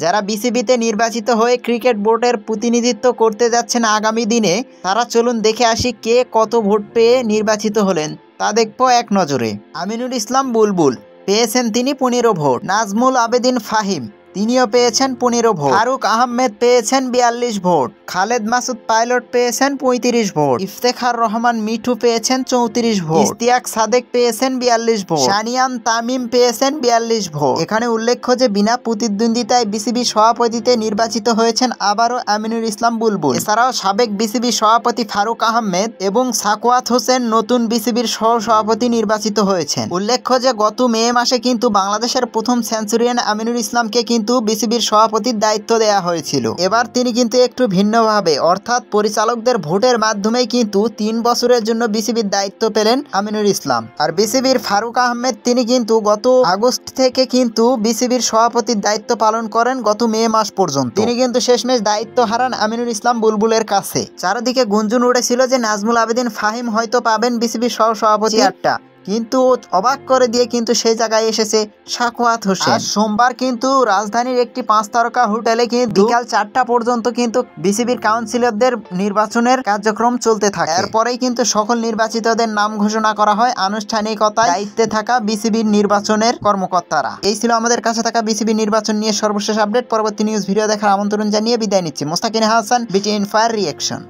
যারা বিসিবিতে নির্বাচিত হয়ে ক্রিকেট বোর্ডের প্রতিনিধিত্ব করতে যাচ্ছেন আগামী দিনে, তারা চলুন দেখে আসি কে কত ভোট পেয়ে নির্বাচিত হলেন। তা দেখবো এক নজরে। আমিনুল ইসলাম বুলবুল পেয়েছেন তিনি 15 ভোট। নাজমুল আবেদিন ফাহিম তিনিও পেয়েছেন 15 ভোট। ফারুক আহমেদ পেয়েছেন 42 ভোট। খালেদ মাসুদ পাইলট পেয়েছেন 35 ভোট। ইফতেখার রহমান মিঠু পেয়েছেন 34 ভোট। ইশতিয়াক সাদেক পেয়েছেন 42 ভোট। শানিয়ান তামিম পেয়েছেন 42 ভোট। এখানে উল্লেখ্য যে বিনা প্রতিদ্বন্দ্বিতায় বিসিবি সভাপতিতে নির্বাচিত হয়েছেন আবারও আমিনুল ইসলাম বুলবুল। এছাড়াও সাবেক বিসিবি সভাপতি ফারুক আহমেদ এবং সাকওয়াত হোসেন নতুন বিসিবির সহ সভাপতি নির্বাচিত হয়েছেন। উল্লেখ্য যে গত মে মাসে কিন্তু বাংলাদেশের প্রথম সেঞ্চুরিয়ান আমিনুল ইসলামকে কিন্তু বিসিবির সভাপতির দায়িত্ব দেওয়া হয়েছিল। এবার তিনি কিন্তু একটু ভিন্নভাবে, অর্থাৎ পরিচালকদের ভোটের মাধ্যমেই কিন্তু 3 বছরের জন্য বিসিবির দায়িত্ব পেলেন আমিনুল ইসলাম। আর বিসিবির ফারুক আহমেদ তিনি কিন্তু গত আগস্ট থেকে কিন্তু বিসিবির সভাপতির দায়িত্ব পালন করেন গত মে মাস পর্যন্ত। তিনি কিন্তু শেষমেশ দায়িত্ব হারান আমিনুল ইসলাম বুলবুলের কাছে। চারিদিকে গুঞ্জন উড়েছিল যে নাজমুল আবেদিন ফাহিম হয়তো পাবেন বিসিবির সহ সভাপতি চেয়ারটা, কিন্তু অবাক করে দিয়ে কিন্তু সেই জায়গায় এসেছে সাকওয়াত হোসেন। সোমবার কিন্তু রাজধানীর একটি 5 তারকা হোটেলে কিন্তু বিকাল 4টা পর্যন্ত কিন্তু বিসিবির কাউন্সিলরদের নির্বাচনের কার্যক্রম চলতে থাকে। এরপরেই কিন্তু সকল নির্বাচিতদের নাম ঘোষণা করা হয় আনুষ্ঠানিকতায় দায়িত্বে থাকা বিসিবির নির্বাচনের কর্মকর্তারা। এই ছিল আমাদের কাছে থাকা বিসিবি নির্বাচন নিয়ে সর্বশেষ আপডেট। পরবর্তী নিউজ ভিডিও দেখার আমন্ত্রণ জানিয়ে বিদায় নিচ্ছি। Mostakin Hasan, BTN fire reaction.